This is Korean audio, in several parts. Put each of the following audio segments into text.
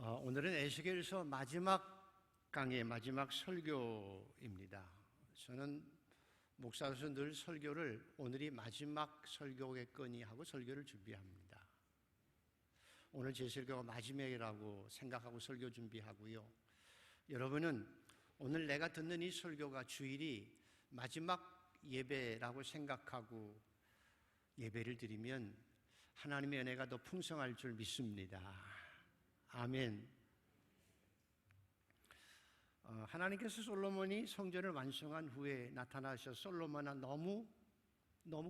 오늘은 에스겔서 마지막 강의, 마지막 설교입니다. 저는 목사로서 늘 설교를 오늘이 마지막 설교겠거니 하고 설교를 준비합니다. 오늘 제 설교가 마지막이라고 생각하고 설교 준비하고요. 여러분은 오늘 내가 듣는 이 설교가 주일이 마지막 예배라고 생각하고 예배를 드리면 하나님의 은혜가 더 풍성할 줄 믿습니다. 아멘. 하나님께서 솔로몬이 성전을 완성한 후에 나타나셔 솔로몬아 너무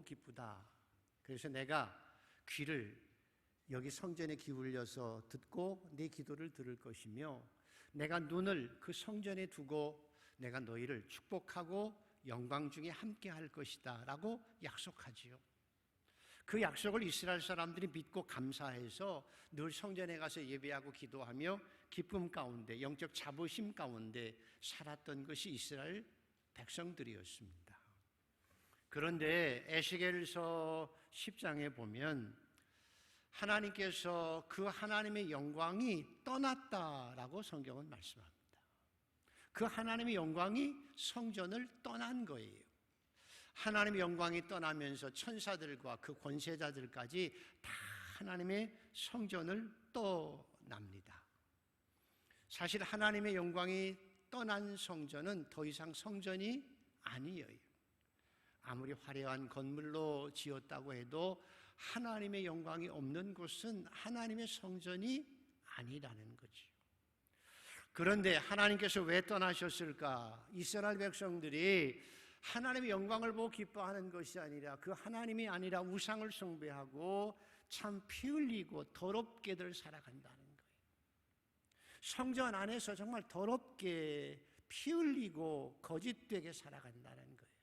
기쁘다. 그래서 내가 귀를 여기 성전에 기울여서 듣고 네 기도를 들을 것이며 내가 눈을 그 성전에 두고 내가 너희를 축복하고 영광 중에 함께 할 것이다 라고 약속하지요. 그 약속을 이스라엘 사람들이 믿고 감사해서 늘 성전에 가서 예배하고 기도하며 기쁨 가운데, 영적 자부심 가운데 살았던 것이 이스라엘 백성들이었습니다. 그런데 에스겔서 10장에 보면 하나님께서 그 하나님의 영광이 떠났다라고 성경은 말씀합니다. 그 하나님의 영광이 성전을 떠난 거예요. 하나님의 영광이 떠나면서 천사들과 그 권세자들까지 다 하나님의 성전을 떠납니다. 사실 하나님의 영광이 떠난 성전은 더 이상 성전이 아니에요. 아무리 화려한 건물로 지었다고 해도 하나님의 영광이 없는 곳은 하나님의 성전이 아니라는 거죠. 그런데 하나님께서 왜 떠나셨을까? 이스라엘 백성들이 하나님의 영광을 보고 기뻐하는 것이 아니라 그 하나님이 아니라 우상을 숭배하고 참 피 흘리고 더럽게들 살아간다는 거예요. 성전 안에서 정말 더럽게 피 흘리고 거짓되게 살아간다는 거예요.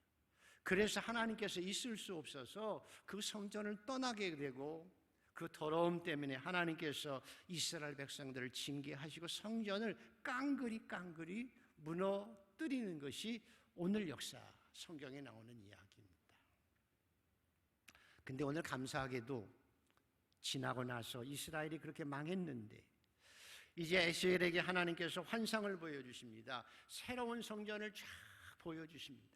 그래서 하나님께서 있을 수 없어서 그 성전을 떠나게 되고 그 더러움 때문에 하나님께서 이스라엘 백성들을 징계하시고 성전을 깡그리 무너뜨리는 것이 오늘 역사 성경에 나오는 이야기입니다. 근데 오늘 감사하게도 지나고 나서 이스라엘이 그렇게 망했는데 이제 에스겔에게 하나님께서 환상을 보여주십니다. 새로운 성전을 쫙 보여주십니다.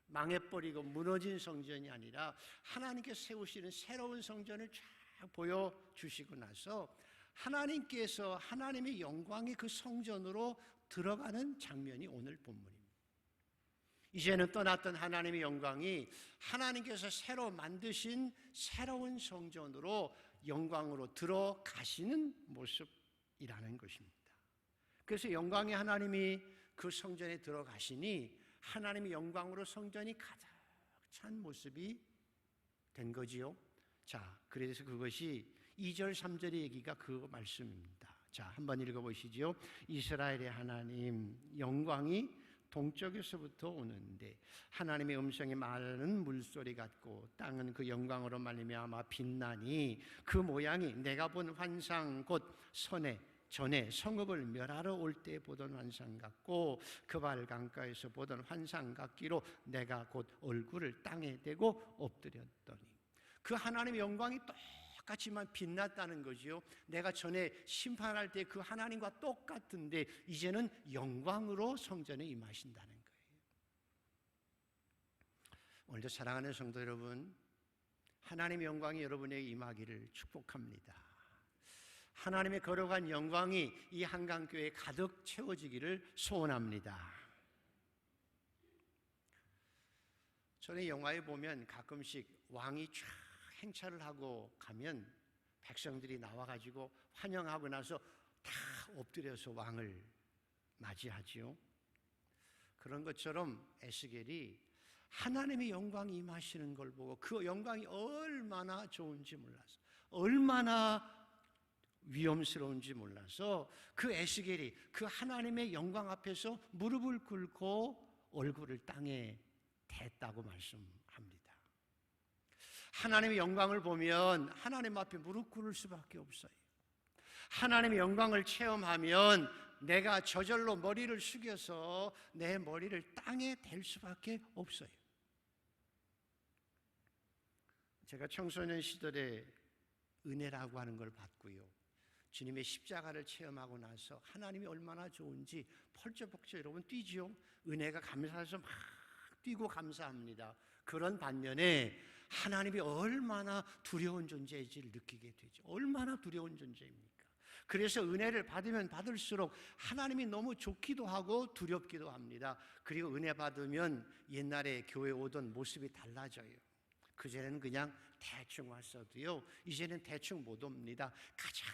망해버리고 무너진 성전이 아니라 하나님께서 세우시는 새로운 성전을 쫙 보여주시고 나서 하나님께서 하나님의 영광이 그 성전으로 들어가는 장면이 오늘 본문입니다. 이제는 떠났던 하나님의 영광이 하나님께서 새로 만드신 새로운 성전으로 영광으로 들어가시는 모습이라는 것입니다. 그래서 영광의 하나님이 그 성전에 들어가시니 하나님의 영광으로 성전이 가득 찬 모습이 된 거지요. 자, 그래서 그것이 2절, 3절의 얘기가 그 말씀입니다. 자, 한번 읽어보시죠. 이스라엘의 하나님 영광이 동쪽에서부터 오는데 하나님의 음성이 많은 물소리 같고 땅은 그 영광으로 말미암아 빛나니 그 모양이 내가 본 환상 곧 전에 성읍을 멸하러 올 때 보던 환상 같고 그발 강가에서 보던 환상 같기로 내가 곧 얼굴을 땅에 대고 엎드렸더니 그 하나님의 영광이 똑같지만 빛났다는 거지요. 내가 전에 심판할 때 그 하나님과 똑같은데 이제는 영광으로 성전에 임하신다는 거예요. 오늘도 사랑하는 성도 여러분, 하나님의 영광이 여러분에게 임하기를 축복합니다. 하나님의 거룩한 영광이 이 한강교회에 가득 채워지기를 소원합니다. 전에 영화에 보면 가끔씩 왕이 쫙 행차를 하고 가면 백성들이 나와가지고 환영하고 나서 다 엎드려서 왕을 맞이하지요. 그런 것처럼 에스겔이 하나님의 영광이 임하시는 걸 보고 그 영광이 얼마나 좋은지 몰라서 얼마나 위험스러운지 몰라서 그 에스겔이 그 하나님의 영광 앞에서 무릎을 꿇고 얼굴을 땅에 댔다고 말씀합니다. 하나님의 영광을 보면 하나님 앞에 무릎 꿇을 수밖에 없어요. 하나님의 영광을 체험하면 내가 저절로 머리를 숙여서 내 머리를 땅에 댈 수밖에 없어요. 제가 청소년 시절에 은혜라고 하는 걸 받고요. 주님의 십자가를 체험하고 나서 하나님이 얼마나 좋은지 펄쩍펄쩍 여러분 뛰지요. 은혜가 감사해서 막 뛰고 감사합니다. 그런 반면에 하나님이 얼마나 두려운 존재인지를 느끼게 되죠. 얼마나 두려운 존재입니까? 그래서 은혜를 받으면 받을수록 하나님이 너무 좋기도 하고 두렵기도 합니다. 그리고 은혜 받으면 옛날에 교회 오던 모습이 달라져요. 그전에는 그냥 대충 왔어도요, 이제는 대충 못 옵니다. 가장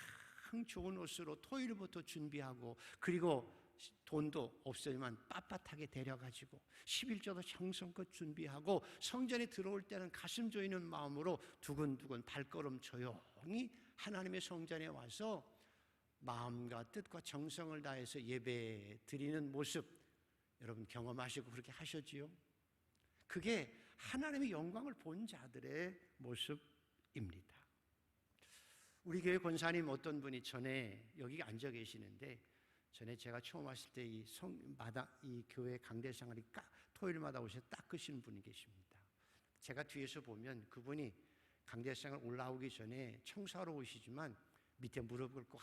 좋은 옷으로 토요일부터 준비하고, 그리고 돈도 없어야만 빳빳하게 데려가지고 11조도 정성껏 준비하고, 성전에 들어올 때는 가슴 조이는 마음으로 두근두근 발걸음 조용히 하나님의 성전에 와서 마음과 뜻과 정성을 다해서 예배 드리는 모습, 여러분 경험하시고 그렇게 하셨지요? 그게 하나님의 영광을 본 자들의 모습입니다. 우리 교회 권사님 어떤 분이 전에 여기 앉아 계시는데, 전에 제가 처음 왔을 때 이 교회 강대상을 토요일마다 오셔서 닦으시는 분이 계십니다. 제가 뒤에서 보면 그분이 강대상을 올라오기 전에 청소하러 오시지만 밑에 무릎 꿇고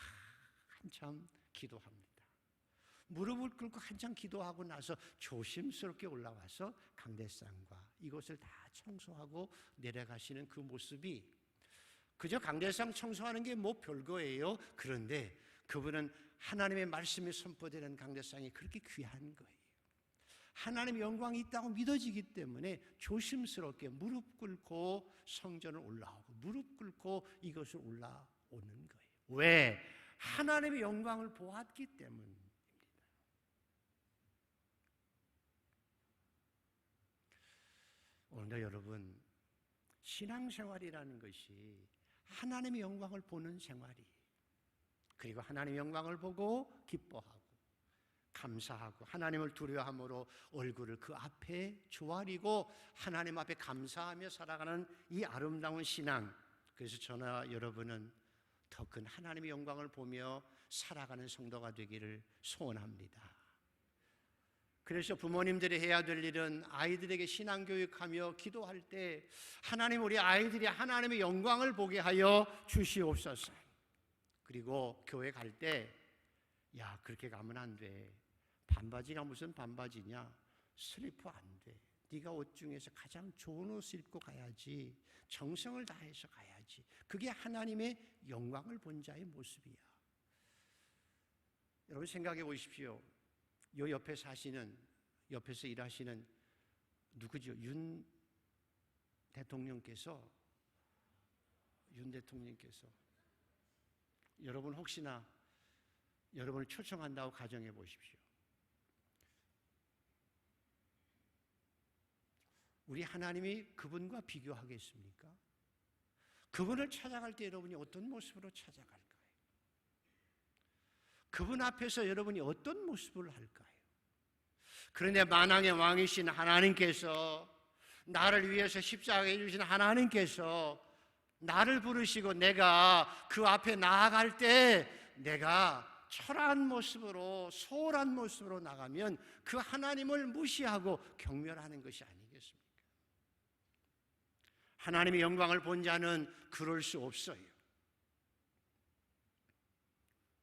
한참 기도합니다. 무릎을 꿇고 한참 기도하고 나서 조심스럽게 올라와서 강대상과 이곳을 다 청소하고 내려가시는 그 모습이, 그저 강대상 청소하는 게 뭐 별거예요. 그런데 그분은 하나님의 말씀이 선포되는 강대상이 그렇게 귀한 거예요. 하나님의 영광이 있다고 믿어지기 때문에 조심스럽게 무릎 꿇고 성전을 올라오고 무릎 꿇고 이것을 올라오는 거예요. 왜? 하나님의 영광을 보았기 때문입니다. 오늘도 여러분, 신앙생활이라는 것이 하나님의 영광을 보는 생활이, 그리고 하나님의 영광을 보고 기뻐하고 감사하고 하나님을 두려워함으로 얼굴을 그 앞에 조아리고 하나님 앞에 감사하며 살아가는 이 아름다운 신앙, 그래서 저나 여러분은 더 큰 하나님의 영광을 보며 살아가는 성도가 되기를 소원합니다. 그래서 부모님들이 해야 될 일은 아이들에게 신앙교육하며 기도할 때, 하나님, 우리 아이들이 하나님의 영광을 보게 하여 주시옵소서. 그리고 교회 갈 때, 야, 그렇게 가면 안 돼. 반바지가 무슨 반바지냐? 슬리퍼 안 돼. 네가 옷 중에서 가장 좋은 옷을 입고 가야지. 정성을 다해서 가야지. 그게 하나님의 영광을 본 자의 모습이야. 여러분 생각해 보십시오. 요 옆에 사시는, 옆에서 일하시는 누구죠? 윤 대통령께서 여러분 혹시나 여러분을 초청한다고 가정해 보십시오. 우리 하나님이 그분과 비교하겠습니까? 그분을 찾아갈 때 여러분이 어떤 모습으로 찾아갈까요? 그분 앞에서 여러분이 어떤 모습을 할까요? 그런데 만왕의 왕이신 하나님께서, 나를 위해서 십자가에 주신 하나님께서 나를 부르시고 내가 그 앞에 나아갈 때 내가 초라한 모습으로, 소홀한 모습으로 나가면 그 하나님을 무시하고 경멸하는 것이 아니겠습니까? 하나님의 영광을 본 자는 그럴 수 없어요.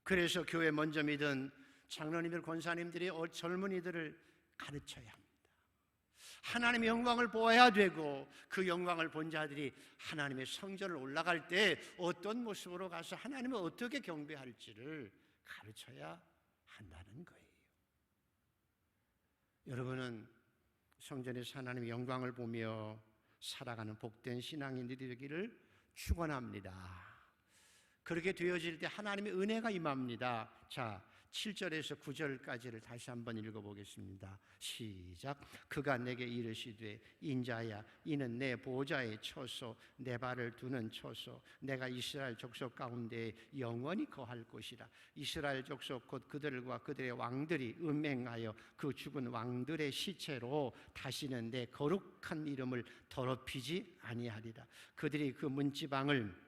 그래서 교회 먼저 믿은 장로님들, 권사님들이 젊은이들을 가르쳐야 합니다. 하나님의 영광을 보아야 되고, 그 영광을 본 자들이 하나님의 성전을 올라갈 때 어떤 모습으로 가서 하나님을 어떻게 경배할지를 가르쳐야 한다는 거예요. 여러분은 성전에서 하나님의 영광을 보며 살아가는 복된 신앙인들이 되기를 축원합니다. 그렇게 되어질 때 하나님의 은혜가 임합니다. 자, 7절에서 9절까지를 다시 한번 읽어보겠습니다. 시작. 그가 내게 이르시되, 인자야, 이는 내 보좌의 처소, 내 발을 두는 처소, 내가 이스라엘 족속 가운데 영원히 거할 곳이라. 이스라엘 족속 곧 그들과 그들의 왕들이 음행하여 그 죽은 왕들의 시체로 다시는 내 거룩한 이름을 더럽히지 아니하리라. 그들이 그 문지방을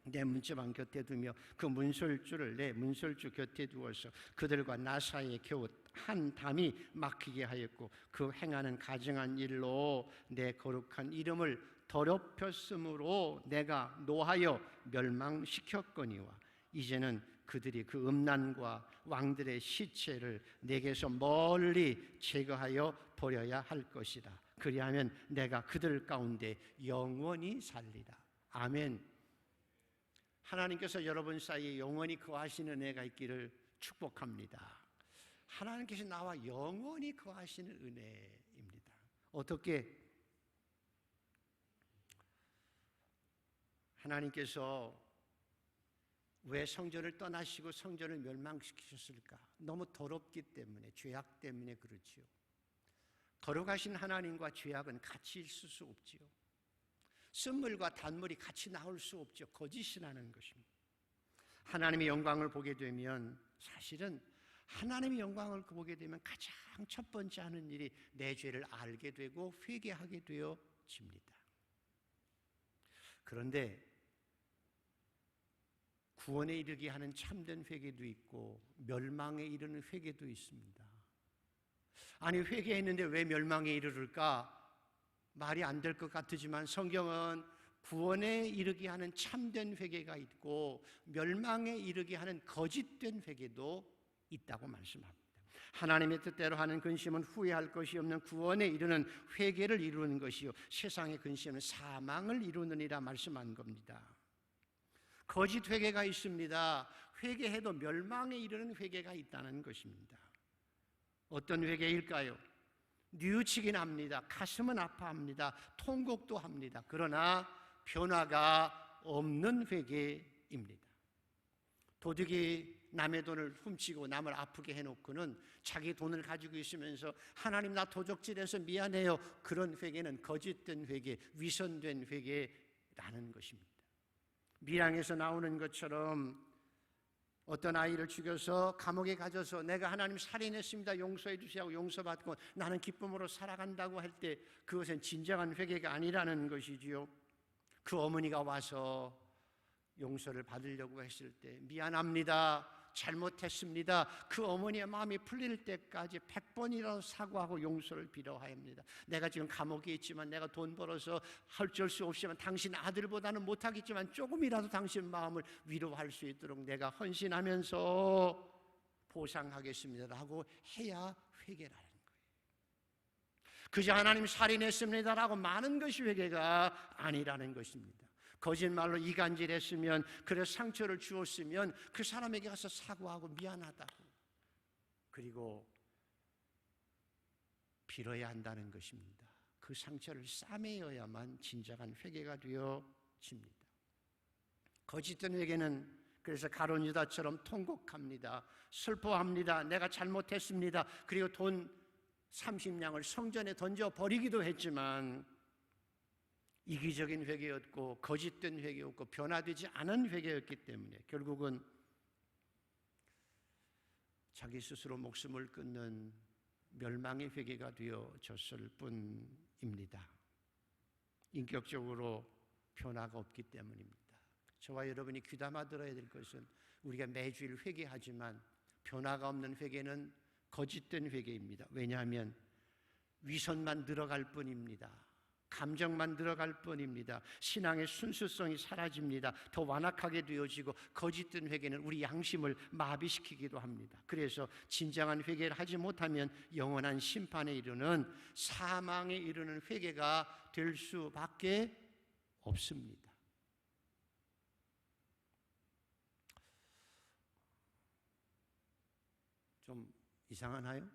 내 문지방 곁에 두며 그 문설주를 내 문설주 곁에 두어서 그들과 나 사이에 겨우 한 담이 막히게 하였고, 그 행하는 가증한 일로 내 거룩한 이름을 더럽혔으므로 내가 노하여 멸망시켰거니와, 이제는 그들이 그 음란과 왕들의 시체를 내게서 멀리 제거하여 버려야 할 것이다. 그리하면 내가 그들 가운데 영원히 살리라. 아멘. 하나님께서 여러분 사이에 영원히 거하시는 은혜가 있기를 축복합니다. 하나님께서 나와 영원히 거하시는 은혜입니다. 어떻게? 하나님께서 왜 성전을 떠나시고 성전을 멸망시키셨을까? 너무 더럽기 때문에, 죄악 때문에 그렇지요. 거룩하신 하나님과 죄악은 같이 있을 수 없지요. 쓴물과 단물이 같이 나올 수 없죠. 거짓이라는 것입니다. 하나님의 영광을 보게 되면, 사실은 하나님의 영광을 보게 되면 가장 첫 번째 하는 일이 내 죄를 알게 되고 회개하게 되어집니다. 그런데 구원에 이르게 하는 참된 회개도 있고 멸망에 이르는 회개도 있습니다. 아니, 회개했는데 왜 멸망에 이르를까? 말이 안 될 것 같지만 성경은 구원에 이르게 하는 참된 회개가 있고 멸망에 이르게 하는 거짓된 회개도 있다고 말씀합니다. 하나님의 뜻대로 하는 근심은 후회할 것이 없는 구원에 이르는 회개를 이루는 것이요, 세상의 근심은 사망을 이루느니라 말씀한 겁니다. 거짓 회개가 있습니다. 회개해도 멸망에 이르는 회개가 있다는 것입니다. 어떤 회개일까요? 뉘우치긴 합니다. 가슴은 아파합니다. 통곡도 합니다. 그러나 변화가 없는 회개입니다. 도둑이 남의 돈을 훔치고 남을 아프게 해놓고는 자기 돈을 가지고 있으면서 하나님, 나 도적질해서 미안해요. 그런 회개는 거짓된 회개, 위선된 회개라는 것입니다. 밀양에서 나오는 것처럼 어떤 아이를 죽여서 감옥에 가져서 내가 하나님 살인했습니다, 용서해 주시라고 용서받고 나는 기쁨으로 살아간다고 할 때 그것은 진정한 회개가 아니라는 것이지요. 그 어머니가 와서 용서를 받으려고 했을 때 미안합니다, 잘못했습니다, 그 어머니의 마음이 풀릴 때까지 100번이라도 사과하고 용서를 빌어야 합니다. 내가 지금 감옥에 있지만, 내가 돈 벌어서 어쩔 수 없지만 당신 아들보다는 못하겠지만 조금이라도 당신 마음을 위로할 수 있도록 내가 헌신하면서 보상하겠습니다라고 해야 회개라는 거예요. 그저 하나님 살인했습니다라고 많은 것이 회개가 아니라는 것입니다. 거짓말로 이간질했으면, 그래서 상처를 주었으면 그 사람에게 가서 사과하고 미안하다고, 그리고 빌어야 한다는 것입니다. 그 상처를 싸매어야만 진정한 회개가 되어집니다. 거짓된 회개는 그래서 가룟 유다처럼 통곡합니다. 슬퍼합니다. 내가 잘못했습니다. 그리고 돈 30냥을 성전에 던져버리기도 했지만 이기적인 회개였고 거짓된 회개였고 변화되지 않은 회개였기 때문에 결국은 자기 스스로 목숨을 끊는 멸망의 회개가 되어졌을 뿐입니다. 인격적으로 변화가 없기 때문입니다. 저와 여러분이 귀담아 들어야 될 것은, 우리가 매주일 회개하지만 변화가 없는 회개는 거짓된 회개입니다. 왜냐하면 위선만 늘어갈 뿐입니다. 감정만 들어갈 뿐입니다. 신앙의 순수성이 사라집니다. 더 완악하게 되어지고 거짓된 회개는 우리 양심을 마비시키기도 합니다. 그래서 진정한 회개를 하지 못하면 영원한 심판에 이르는, 사망에 이르는 회개가 될 수밖에 없습니다. 좀 이상하나요?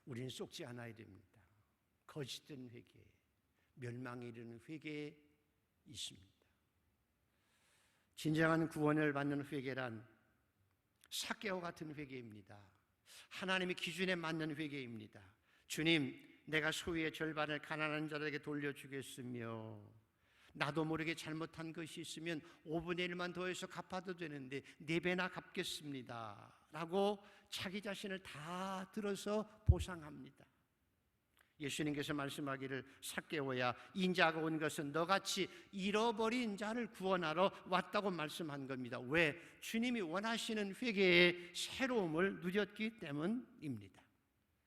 우리는 속지 않아야 됩니다. 거짓된 회개, 멸망에 이르는 회개에 있습니다. 진정한 구원을 받는 회개란 삭개와 같은 회개입니다. 하나님의 기준에 맞는 회개입니다. 주님, 내가 소유의 절반을 가난한 자들에게 돌려주겠으며 나도 모르게 잘못한 것이 있으면 5분의 1만 더해서 갚아도 되는데 4배나 갚겠습니다 라고 자기 자신을 다 들어서 보상합니다. 예수님께서 말씀하기를, 삭개오야, 인자가 온 것은 너같이 잃어버린 자를 구원하러 왔다고 말씀한 겁니다. 왜? 주님이 원하시는 회개의 새로움을 누렸기 때문입니다.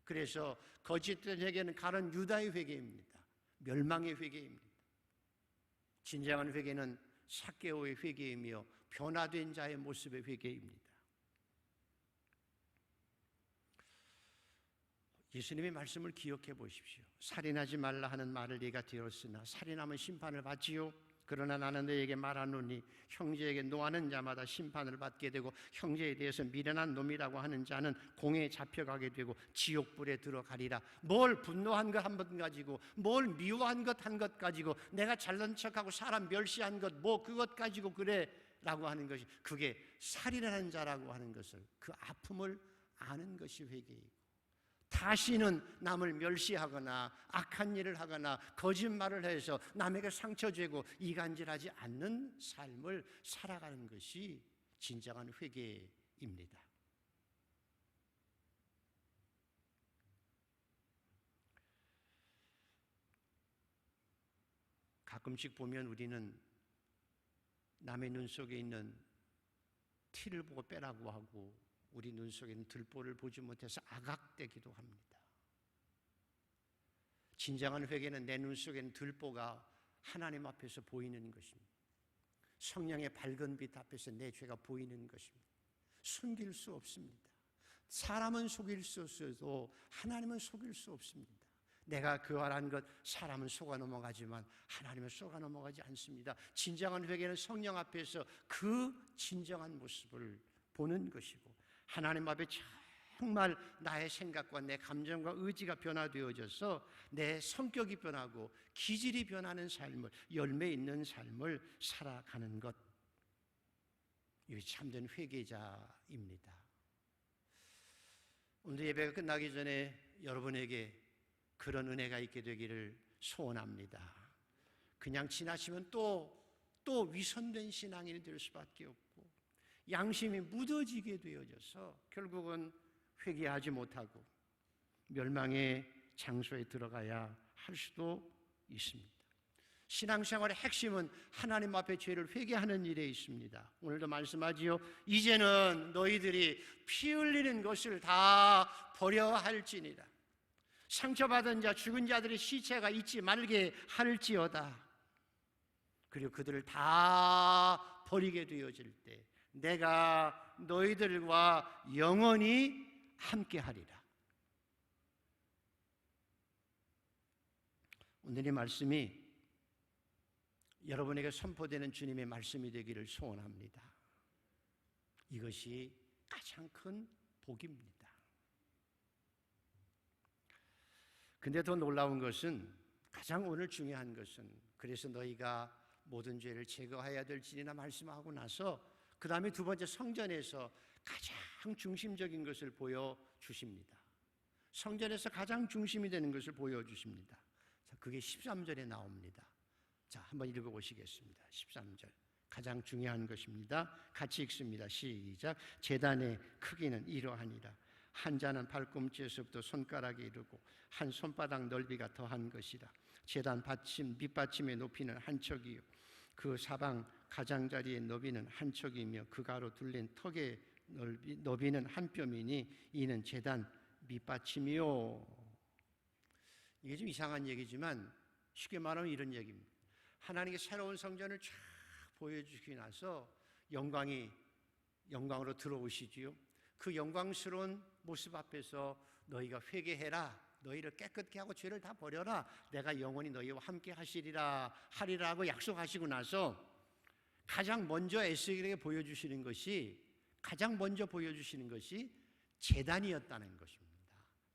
그래서 거짓된 회개는 가룟 유다의 회개입니다. 멸망의 회개입니다. 진정한 회개는 삭개오의 회개이며 변화된 자의 모습의 회개입니다. 예수님의 말씀을 기억해 보십시오. 살인하지 말라 하는 말을 네가 들었으나 살인하면 심판을 받지요. 그러나 나는 너에게 말하노니 형제에게 노하는 자마다 심판을 받게 되고 형제에 대해서 미련한 놈이라고 하는 자는 공에 잡혀가게 되고 지옥불에 들어가리라. 뭘 분노한 것 한 번 가지고, 뭘 미워한 것 한 것 가지고, 내가 잘난 척하고 사람 멸시한 것 뭐 그것 가지고 그래 라고 하는 것이, 그게 살인하는 자라고 하는 것을, 그 아픔을 아는 것이 회개이고, 다시는 남을 멸시하거나 악한 일을 하거나 거짓말을 해서 남에게 상처 주고 이간질하지 않는 삶을 살아가는 것이 진정한 회개입니다. 가끔씩 보면 우리는 남의 눈 속에 있는 티를 보고 빼라고 하고 우리 눈 속에 있는 들보를 보지 못해서 아각되기도 합니다. 진정한 회개는 내 눈 속에 있는 들보가 하나님 앞에서 보이는 것입니다. 성령의 밝은 빛 앞에서 내 죄가 보이는 것입니다. 숨길 수 없습니다. 사람은 속일 수 없어도 하나님은 속일 수 없습니다. 내가 교활한 것 사람은 속아 넘어가지만 하나님은 속아 넘어가지 않습니다. 진정한 회개는 성령 앞에서 그 진정한 모습을 보는 것이고, 하나님 앞에 정말 나의 생각과 내 감정과 의지가 변화되어져서 내 성격이 변하고 기질이 변하는 삶을, 열매 있는 삶을 살아가는 것, 이것이 참된 회개자입니다. 오늘 예배가 끝나기 전에 여러분에게 그런 은혜가 있게 되기를 소원합니다. 그냥 지나치면 또 위선된 신앙인이 될 수밖에 없고 양심이 묻어지게 되어져서 결국은 회개하지 못하고 멸망의 장소에 들어가야 할 수도 있습니다. 신앙생활의 핵심은 하나님 앞에 죄를 회개하는 일에 있습니다. 오늘도 말씀하지요. 이제는 너희들이 피 흘리는 것을 다 버려야 할지니라. 상처받은 자, 죽은 자들의 시체가 있지 말게 할지어다. 그리고 그들을 다 버리게 되어질 때 내가 너희들과 영원히 함께하리라. 오늘의 말씀이 여러분에게 선포되는 주님의 말씀이 되기를 소원합니다. 이것이 가장 큰 복입니다. 근데 더 놀라운 것은, 가장 오늘 중요한 것은, 그래서 너희가 모든 죄를 제거해야 될지니라 말씀하고 나서 그 다음에 두 번째 성전에서 가장 중심적인 것을 보여주십니다. 성전에서 가장 중심이 되는 것을 보여주십니다. 자, 그게 13절에 나옵니다. 자, 한번 읽어보시겠습니다. 13절. 가장 중요한 것입니다. 같이 읽습니다. 시작. 제단의 크기는 이러하니라. 한 자는 발꿈치에서부터 손가락에 이르고 한 손바닥 넓이가 더한 것이라. 제단 받침 밑받침의 높이는 한 척이요 그 사방 가장자리의 너비는 한 척이며 그 가로 둘린 턱의 너비는 한 뼘이니 이는 제단 밑받침이요. 이게 좀 이상한 얘기지만 쉽게 말하면 이런 얘기입니다. 하나님께 새로운 성전을 쫙 보여주시고 나서 영광으로 들어오시지요. 그 영광스러운 모습 앞에서 너희가 회개해라, 너희를 깨끗게 하고 죄를 다 버려라, 내가 영원히 너희와 함께 하시리라 하리라고 약속하시고 나서 가장 먼저 에스겔에게 보여주시는 것이 제단이었다는 것입니다.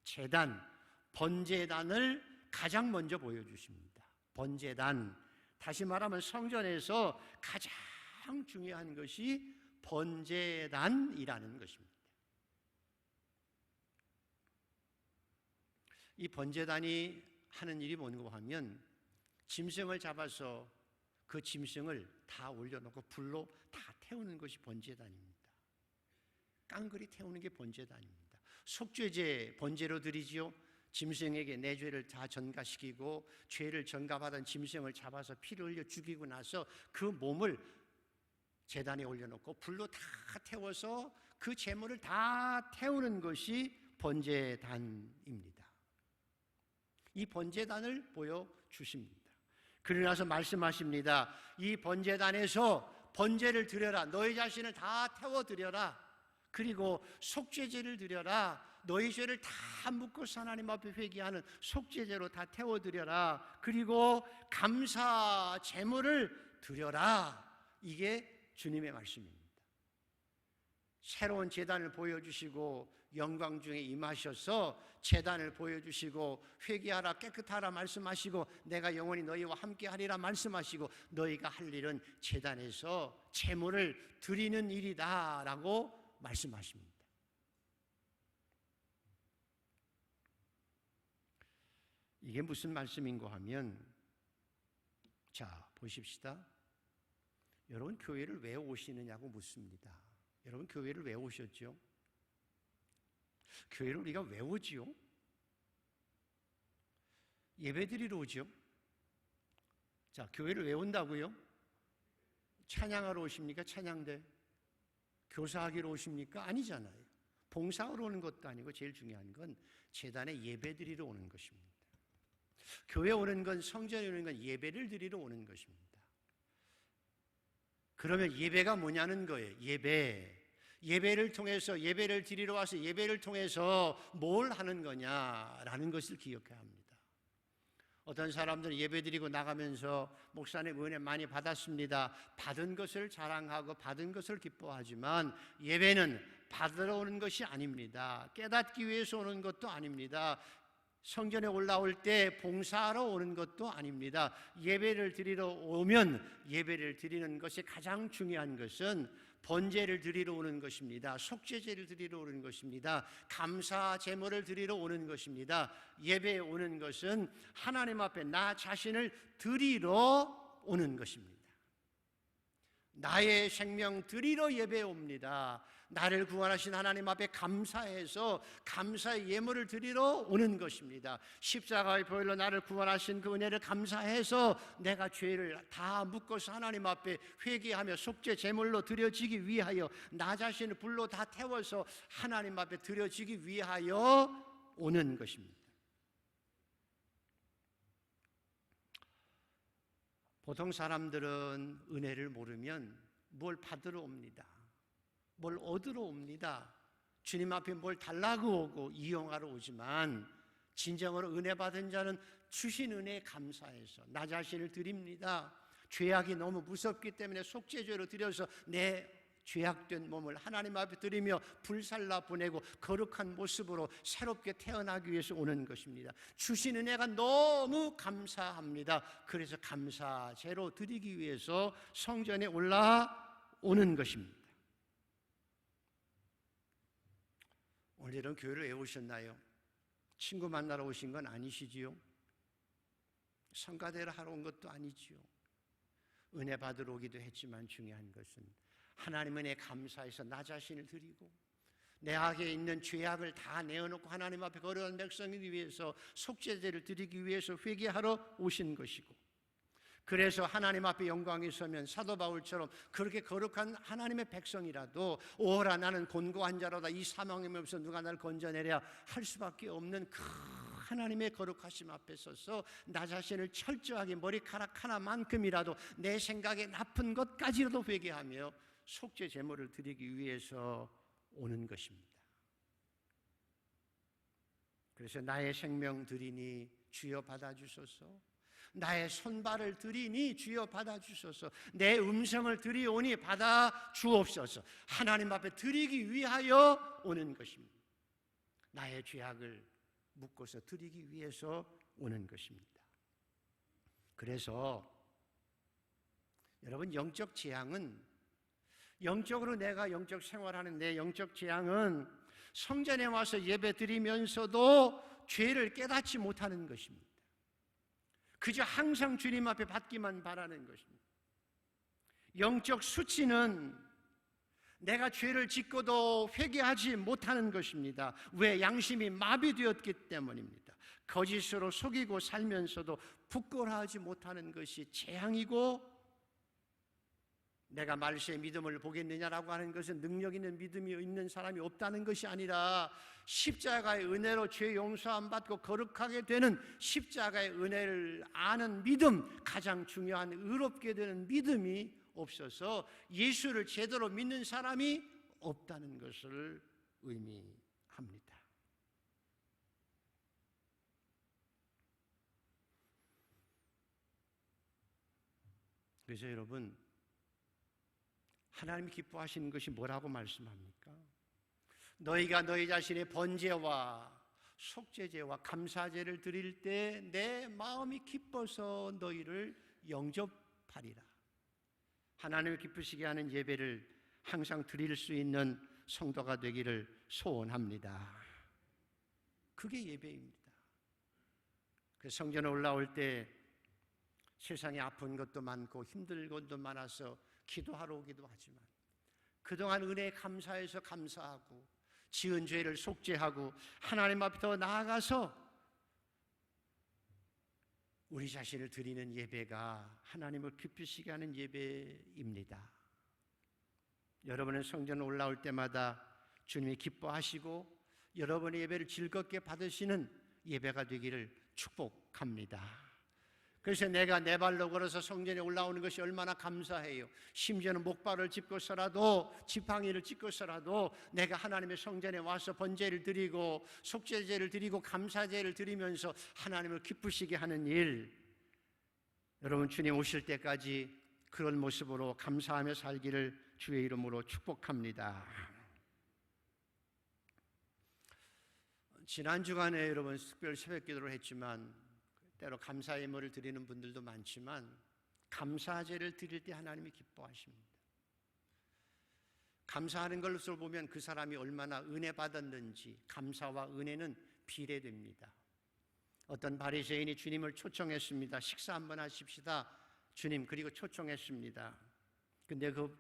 제단, 번제단을 가장 먼저 보여주십니다. 번제단, 다시 말하면 성전에서 가장 중요한 것이 번제단이라는 것입니다. 이 번제단이 하는 일이 뭔가 하면 짐승을 잡아서 그 짐승을 다 올려놓고 불로 다 태우는 것이 번제단입니다. 깡그리 태우는 게 번제단입니다. 속죄제 번제로 드리지요. 짐승에게 내 죄를 다 전가시키고 죄를 전가받은 짐승을 잡아서 피를 흘려 죽이고 나서 그 몸을 제단에 올려놓고 불로 다 태워서 그 제물을 다 태우는 것이 번제단입니다. 이 번제단을 보여주십니다. 그러나서 말씀하십니다. 이 번제단에서 번제를 드려라. 너희 자신을 다 태워드려라. 그리고 속죄제를 드려라. 너희 죄를 다 묻고서 하나님 앞에 회개하는 속죄제로 다 태워드려라. 그리고 감사 제물을 드려라. 이게 주님의 말씀입니다. 새로운 제단을 보여주시고 영광 중에 임하셔서 제단을 보여주시고 회개하라 깨끗하라 말씀하시고 내가 영원히 너희와 함께하리라 말씀하시고 너희가 할 일은 제단에서 제물을 드리는 일이다 라고 말씀하십니다. 이게 무슨 말씀인가 하면, 자 보십시다. 여러분 교회를 왜 오시느냐고 묻습니다. 여러분 교회를 왜 오셨죠? 교회를 우리가 왜 오지요? 예배드리러 오죠. 자, 교회를 왜 온다고요? 찬양하러 오십니까? 찬양대? 교사하기로 오십니까? 아니잖아요. 봉사하러 오는 것도 아니고 제일 중요한 건 제단에 예배드리러 오는 것입니다. 교회 오는 건, 성전에 오는 건 예배를 드리러 오는 것입니다. 그러면 예배가 뭐냐는 거예요. 예배를 통해서, 예배를 드리러 와서 예배를 통해서 뭘 하는 거냐라는 것을 기억해야 합니다. 어떤 사람들은 예배 드리고 나가면서 목사님 은혜 많이 받았습니다. 받은 것을 자랑하고 받은 것을 기뻐하지만 예배는 받으러 오는 것이 아닙니다. 깨닫기 위해서 오는 것도 아닙니다. 성전에 올라올 때 봉사하러 오는 것도 아닙니다. 예배를 드리러 오면 예배를 드리는 것이 가장 중요한 것은 번제를 드리러 오는 것입니다. 속죄제를 드리러 오는 것입니다. 감사 제물을 드리러 오는 것입니다. 예배에 오는 것은 하나님 앞에 나 자신을 드리러 오는 것입니다. 나의 생명 드리러 예배에 옵니다. 나를 구원하신 하나님 앞에 감사해서 감사의 예물을 드리러 오는 것입니다. 십자가의 보혈로 나를 구원하신 그 은혜를 감사해서 내가 죄를 다 묻고서 하나님 앞에 회개하며 속죄 제물로 드려지기 위하여 나 자신을 불로 다 태워서 하나님 앞에 드려지기 위하여 오는 것입니다. 보통 사람들은 은혜를 모르면 뭘 받으러 옵니다. 뭘 얻으러 옵니다. 주님 앞에 뭘 달라고 오고 이용하러 오지만 진정으로 은혜 받은 자는 주신 은혜에 감사해서 나 자신을 드립니다. 죄악이 너무 무섭기 때문에 속죄죄로 드려서 내 죄악된 몸을 하나님 앞에 드리며 불살라 보내고 거룩한 모습으로 새롭게 태어나기 위해서 오는 것입니다. 주신 은혜가 너무 감사합니다. 그래서 감사제로 드리기 위해서 성전에 올라오는 것입니다. 오늘은 교회를 왜 오셨나요? 친구 만나러 오신 건 아니시지요? 성가대를 하러 온 것도 아니지요? 은혜 받으러 오기도 했지만 중요한 것은 하나님 은혜에 감사해서 나 자신을 드리고 내 안에 있는 죄악을 다 내어놓고 하나님 앞에 거룩한 백성이기 위해서 속죄제를 드리기 위해서 회개하러 오신 것이고, 그래서 하나님 앞에 영광이 서면 사도 바울처럼 그렇게 거룩한 하나님의 백성이라도 오라 나는 곤고한 자로다 이 사망의 몸에서 누가 나를 건져내랴 할 수밖에 없는 그 하나님의 거룩하심 앞에 서서 나 자신을 철저하게 머리카락 하나만큼이라도 내 생각에 나쁜 것까지라도 회개하며 속죄 제물을 드리기 위해서 오는 것입니다. 그래서 나의 생명 드리니 주여 받아주소서, 나의 손발을 드리니 주여 받아주소서, 내 음성을 드리오니 받아주옵소서, 하나님 앞에 드리기 위하여 오는 것입니다. 나의 죄악을 묻고서 드리기 위해서 오는 것입니다. 그래서 여러분, 영적 재앙은, 영적으로 내가 영적 생활하는 내 영적 재앙은 성전에 와서 예배 드리면서도 죄를 깨닫지 못하는 것입니다. 그저 항상 주님 앞에 받기만 바라는 것입니다. 영적 수치는 내가 죄를 짓고도 회개하지 못하는 것입니다. 왜? 양심이 마비되었기 때문입니다. 거짓으로 속이고 살면서도 부끄러워하지 못하는 것이 재앙이고 내가 말세의 믿음을 보겠느냐라고 하는 것은 능력 있는 믿음이 있는 사람이 없다는 것이 아니라 십자가의 은혜로 죄 용서함 받고 거룩하게 되는 십자가의 은혜를 아는 믿음, 가장 중요한 의롭게 되는 믿음이 없어서 예수를 제대로 믿는 사람이 없다는 것을 의미합니다. 그래서 여러분, 하나님이 기뻐하시는 것이 뭐라고 말씀합니까? 너희가 너희 자신의 번제와 속죄제와 감사제를 드릴 때 내 마음이 기뻐서 너희를 영접하리라. 하나님을 기쁘시게 하는 예배를 항상 드릴 수 있는 성도가 되기를 소원합니다. 그게 예배입니다. 그 성전에 올라올 때 세상에 아픈 것도 많고 힘들 것도 많아서 기도하러 오기도 하지만 그동안 은혜에 감사해서 감사하고 지은 죄를 속죄하고 하나님 앞에 더 나아가서 우리 자신을 드리는 예배가 하나님을 기쁘시게 하는 예배입니다. 여러분은 성전에 올라올 때마다 주님이 기뻐하시고 여러분의 예배를 즐겁게 받으시는 예배가 되기를 축복합니다. 그래서 내가 내 발로 걸어서 성전에 올라오는 것이 얼마나 감사해요. 심지어는 목발을 짚고서라도 지팡이를 짚고서라도 내가 하나님의 성전에 와서 번제를 드리고 속죄제를 드리고 감사제를 드리면서 하나님을 기쁘시게 하는 일, 여러분 주님 오실 때까지 그런 모습으로 감사하며 살기를 주의 이름으로 축복합니다. 지난 주간에 여러분 특별 새벽 기도를 했지만 때로 감사 예물을 드리는 분들도 많지만 감사제를 드릴 때 하나님이 기뻐하십니다. 감사하는 것을 보면 그 사람이 얼마나 은혜 받았는지, 감사와 은혜는 비례됩니다. 어떤 바리새인이 주님을 초청했습니다. 식사 한번 하십시다 주님, 그리고 초청했습니다. 근데 그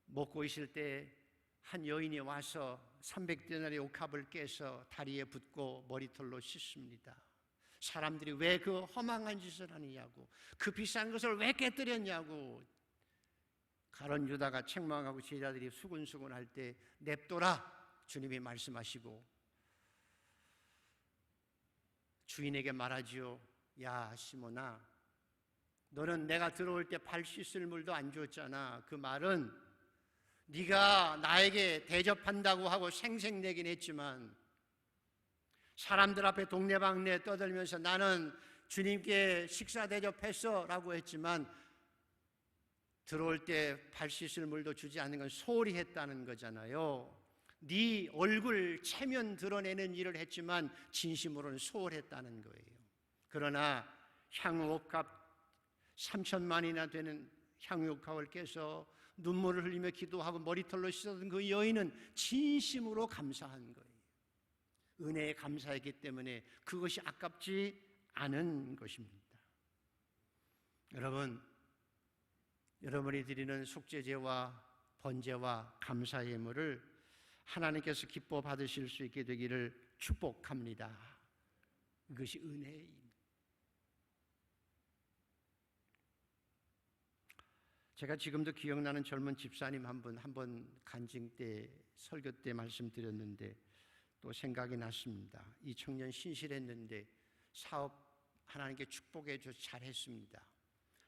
먹고 있을 때 한 여인이 와서 300데나리 옥합을 깨서 다리에 붓고 머리털로 씻습니다. 사람들이 왜 그 허망한 짓을 하느냐고, 그 비싼 것을 왜 깨뜨렸냐고 가룟 유다가 책망하고 제자들이 수군수군 할 때 냅둬라 주님이 말씀하시고 주인에게 말하지요. 야 시몬아, 너는 내가 들어올 때 발 씻을 물도 안 줬잖아. 그 말은 네가 나에게 대접한다고 하고 생색내긴 했지만 사람들 앞에 동네방네 떠들면서 나는 주님께 식사 대접했어 라고 했지만 들어올 때 발 씻을 물도 주지 않는 건 소홀히 했다는 거잖아요. 네 얼굴 체면 드러내는 일을 했지만 진심으로는 소홀했다는 거예요. 그러나 향유옥합 3,000만이나 되는 향유옥합을 깨서 눈물을 흘리며 기도하고 머리털로 씻었던 그 여인은 진심으로 감사한 거예요. 은혜에 감사했기 때문에 그것이 아깝지 않은 것입니다. 여러분, 여러분이 드리는 속죄제와 번제와 감사 예물을 하나님께서 기뻐 받으실 수 있게 되기를 축복합니다. 이것이 은혜입니다. 제가 지금도 기억나는 젊은 집사님 한 번 간증 때 설교 때 말씀드렸는데 또 생각이 났습니다. 이 청년 신실했는데 사업 하나님께 축복해 줘서 잘했습니다.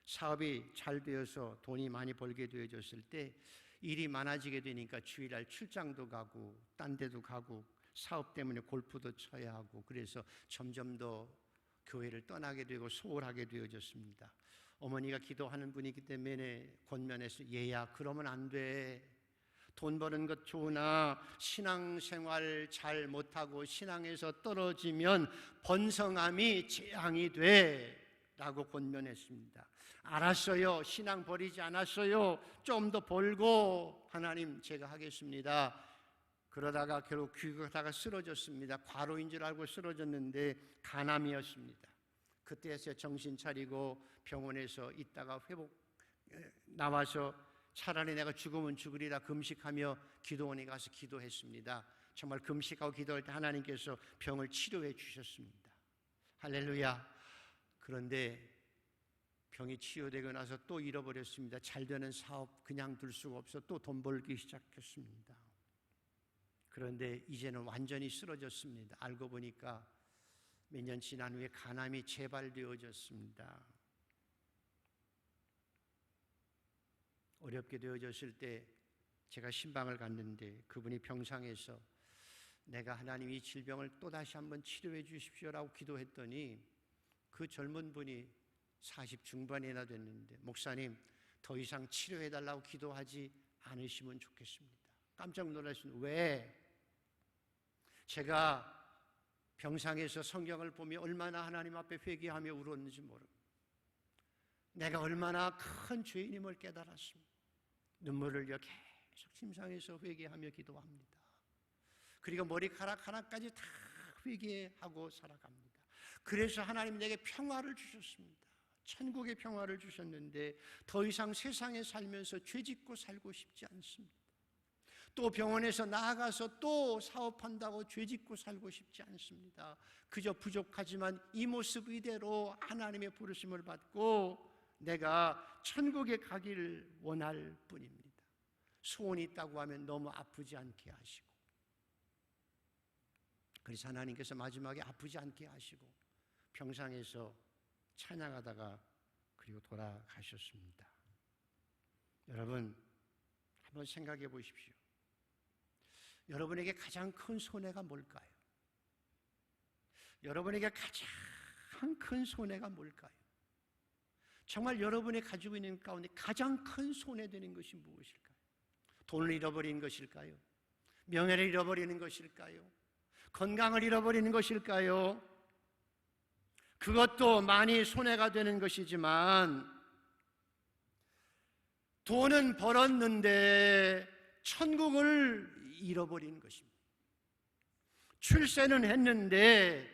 사업이 잘 되어서 돈이 많이 벌게 되어졌을 때 일이 많아지게 되니까 주일날 출장도 가고 딴 데도 가고 사업 때문에 골프도 쳐야 하고 그래서 점점 더 교회를 떠나게 되고 소홀하게 되어졌습니다. 어머니가 기도하는 분이기 때문에 권면해서 얘야 그러면 안 돼. 돈 버는 것 좋으나 신앙생활 잘 못하고 신앙에서 떨어지면 번성함이 재앙이 돼 라고 권면했습니다. 알았어요. 신앙 버리지 않았어요. 좀 더 벌고 하나님 제가 하겠습니다. 그러다가 결국 귀국하다가 쓰러졌습니다. 과로인 줄 알고 쓰러졌는데 간암이었습니다. 그때서 정신 차리고 병원에서 있다가 나와서 차라리 내가 죽으면 죽으리라 금식하며 기도원에 가서 기도했습니다. 정말 금식하고 기도할 때 하나님께서 병을 치료해 주셨습니다. 할렐루야. 그런데 병이 치유되고 나서 또 잃어버렸습니다. 잘 되는 사업 그냥 둘 수가 없어 또 돈 벌기 시작했습니다. 그런데 이제는 완전히 쓰러졌습니다. 알고 보니까 몇 년 지난 후에 간암이 재발되어졌습니다. 어렵게 되어졌을 때 제가 신방을 갔는데 그분이 병상에서 내가 하나님 이 질병을 또다시 한번 치료해 주십시오라고 기도했더니 그 젊은 분이 40 중반이나 됐는데 목사님 더 이상 치료해 달라고 기도하지 않으시면 좋겠습니다. 깜짝 놀랐습니다. 왜? 제가 병상에서 성경을 보며 얼마나 하나님 앞에 회개하며 울었는지 모릅니다. 내가 얼마나 큰 죄인임을 깨달았습니다. 눈물을 흘려 계속 침상에서 회개하며 기도합니다. 그리고 머리카락 하나까지 다 회개하고 살아갑니다. 그래서 하나님 내게 평화를 주셨습니다. 천국의 평화를 주셨는데 더 이상 세상에 살면서 죄짓고 살고 싶지 않습니다. 또 병원에서 나아가서 또 사업한다고 죄짓고 살고 싶지 않습니다. 그저 부족하지만 이 모습 이대로 하나님의 부르심을 받고 내가 천국에 가기를 원할 뿐입니다. 소원이 있다고 하면 너무 아프지 않게 하시고, 그래서 하나님께서 마지막에 아프지 않게 하시고 병상에서 찬양하다가 그리고 돌아가셨습니다. 여러분 한번 생각해 보십시오. 여러분에게 가장 큰 손해가 뭘까요? 여러분에게 가장 큰 손해가 뭘까요? 정말 여러분이 가지고 있는 가운데 가장 큰 손해되는 것이 무엇일까요? 돈을 잃어버리는 것일까요? 명예를 잃어버리는 것일까요? 건강을 잃어버리는 것일까요? 그것도 많이 손해가 되는 것이지만 돈은 벌었는데 천국을 잃어버리는 것입니다. 출세는 했는데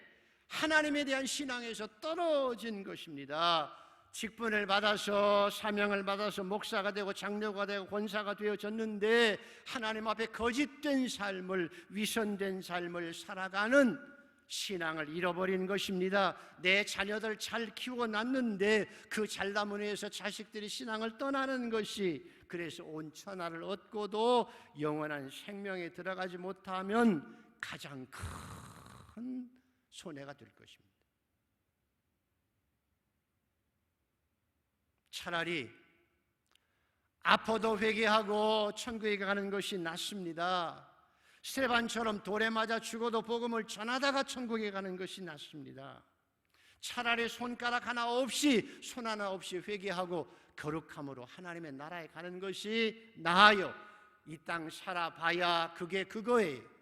하나님에 대한 신앙에서 떨어진 것입니다. 직분을 받아서 사명을 받아서 목사가 되고 장로가 되고 권사가 되어졌는데 하나님 앞에 거짓된 삶을, 위선된 삶을 살아가는 신앙을 잃어버린 것입니다. 내 자녀들 잘 키워놨는데 그 잘남은 위해서 자식들이 신앙을 떠나는 것이, 그래서 온 천하를 얻고도 영원한 생명에 들어가지 못하면 가장 큰 손해가 될 것입니다. 차라리 아파도 회개하고 천국에 가는 것이 낫습니다. 스테반처럼 돌에 맞아 죽어도 복음을 전하다가 천국에 가는 것이 낫습니다. 차라리 손가락 하나 없이, 손 하나 없이 회개하고 거룩함으로 하나님의 나라에 가는 것이 나아요. 이 땅 살아봐야 그게 그거예요.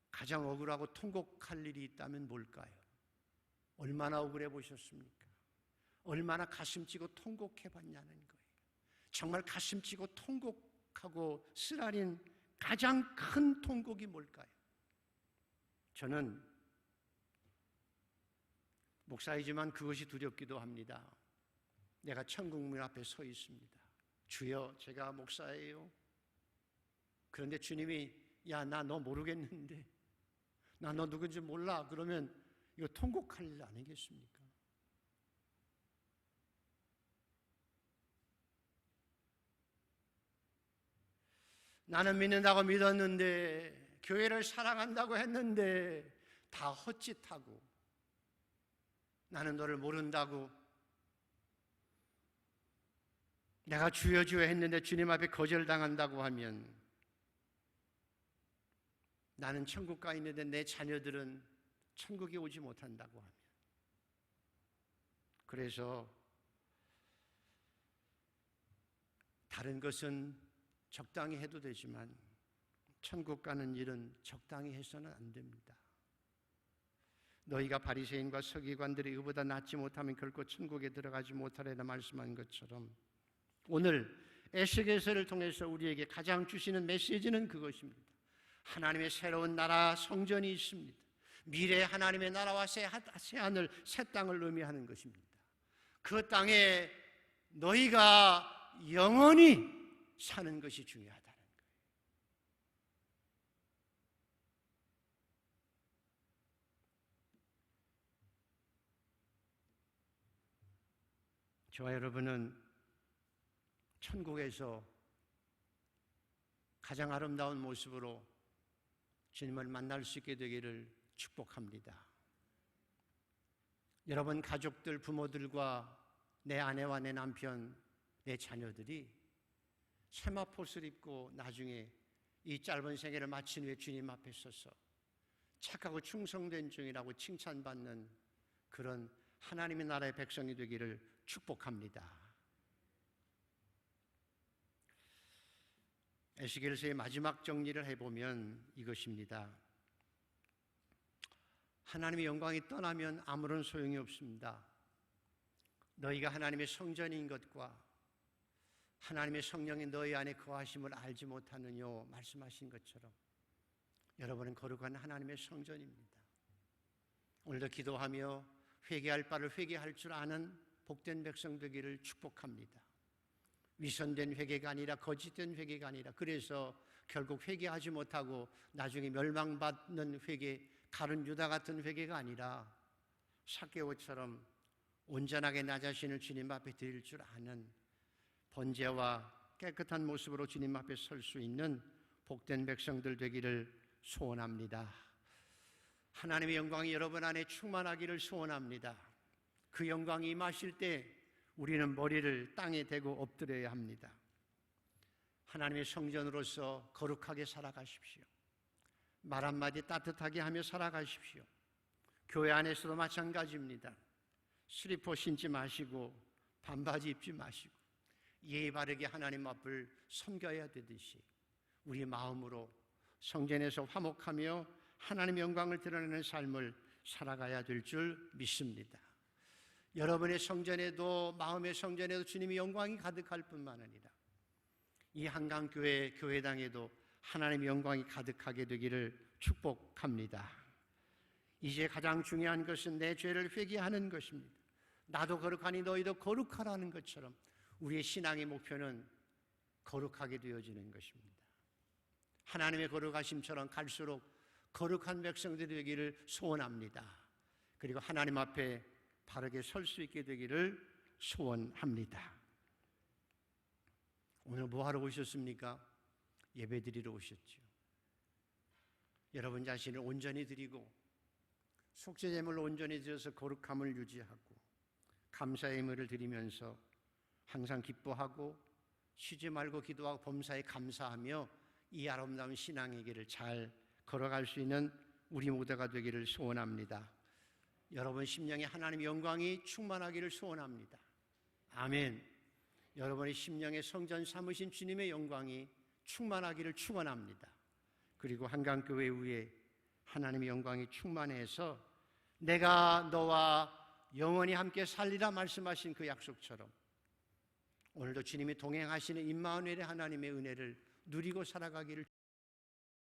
가장 억울하고 통곡할 일이 있다면 뭘까요? 얼마나 억울해 보셨습니까? 얼마나 가슴 찌고 통곡해 봤냐는 거예요. 정말 가슴 찌고 통곡하고 쓰라린 가장 큰 통곡이 뭘까요? 저는 목사이지만 그것이 두렵기도 합니다. 내가 천국문 앞에 서 있습니다. 주여, 제가 목사예요. 그런데 주님이 야, 나 너 모르겠는데, 나 너 누군지 몰라. 그러면 이거 통곡할 일 아니겠습니까? 나는 믿는다고 믿었는데, 교회를 사랑한다고 했는데 다 헛짓하고, 나는 너를 모른다고, 내가 주여 주여 했는데 주님 앞에 거절당한다고 하면, 나는 천국 가 있는데 내 자녀들은 천국에 오지 못한다고 하면, 그래서 다른 것은 적당히 해도 되지만 천국 가는 일은 적당히 해서는 안 됩니다. 너희가 바리새인과 서기관들이 이보다 낫지 못하면 결코 천국에 들어가지 못하리라 말씀한 것처럼, 오늘 에스겔서를 통해서 우리에게 가장 주시는 메시지는 그것입니다. 하나님의 새로운 나라, 성전이 있습니다. 미래의 하나님의 나라와 새 하늘, 새 땅을 의미하는 것입니다. 그 땅에 너희가 영원히 사는 것이 중요하다는 거예요. 저와 여러분은 천국에서 가장 아름다운 모습으로 주님을 만날 수 있게 되기를 축복합니다. 여러분 가족들, 부모들과 내 아내와 내 남편, 내 자녀들이 세마포를 입고 나중에 이 짧은 생애를 마친 후에 주님 앞에 서서 착하고 충성된 종이라고 칭찬받는 그런 하나님의 나라의 백성이 되기를 축복합니다. 에스겔서의 마지막 정리를 해보면 이것입니다. 하나님의 영광이 떠나면 아무런 소용이 없습니다. 너희가 하나님의 성전인 것과 하나님의 성령이 너희 안에 거하심을 알지 못하느뇨 말씀하신 것처럼 여러분은 거룩한 하나님의 성전입니다. 오늘도 기도하며 회개할 바를 회개할 줄 아는 복된 백성 되기를 축복합니다. 위선된 회개가 아니라 거짓된 회개가 아니라 그래서 결국 회개하지 못하고 나중에 멸망받는 회개, 가룟 유다 같은 회개가 아니라 삭개오처럼 온전하게 나 자신을 주님 앞에 드릴 줄 아는 번제와 깨끗한 모습으로 주님 앞에 설 수 있는 복된 백성들 되기를 소원합니다. 하나님의 영광이 여러분 안에 충만하기를 소원합니다. 그 영광이 임하실 때 우리는 머리를 땅에 대고 엎드려야 합니다. 하나님의 성전으로서 거룩하게 살아가십시오. 말 한마디 따뜻하게 하며 살아가십시오. 교회 안에서도 마찬가지입니다. 슬리퍼 신지 마시고 반바지 입지 마시고 예의 바르게 하나님 앞을 섬겨야 되듯이 우리 마음으로 성전에서 화목하며 하나님의 영광을 드러내는 삶을 살아가야 될 줄 믿습니다. 여러분의 성전에도 마음의 성전에도 주님의 영광이 가득할 뿐만 아니라 이 한강교회 교회당에도 하나님의 영광이 가득하게 되기를 축복합니다. 이제 가장 중요한 것은 내 죄를 회개하는 것입니다. 나도 거룩하니 너희도 거룩하라는 것처럼 우리의 신앙의 목표는 거룩하게 되어지는 것입니다. 하나님의 거룩하심처럼 갈수록 거룩한 백성들이 되기를 소원합니다. 그리고 하나님 앞에 바르게 설 수 있게 되기를 소원합니다. 오늘 뭐 하러 오셨습니까? 예배 드리러 오셨죠. 여러분 자신을 온전히 드리고 속죄제물로 온전히 드려서 거룩함을 유지하고 감사의 의무를 드리면서 항상 기뻐하고 쉬지 말고 기도하고 범사에 감사하며 이 아름다운 신앙의 길을 잘 걸어갈 수 있는 우리 모두가 되기를 소원합니다. 여러분 심령에 하나님의 영광이 충만하기를 소원합니다. 아멘. 여러분의 심령에 성전 삼으신 주님의 영광이 충만하기를 축원합니다. 그리고 한강교회 위에 하나님의 영광이 충만해서 내가 너와 영원히 함께 살리라 말씀하신 그 약속처럼 오늘도 주님이 동행하시는 임마누엘의 하나님의 은혜를 누리고 살아가기를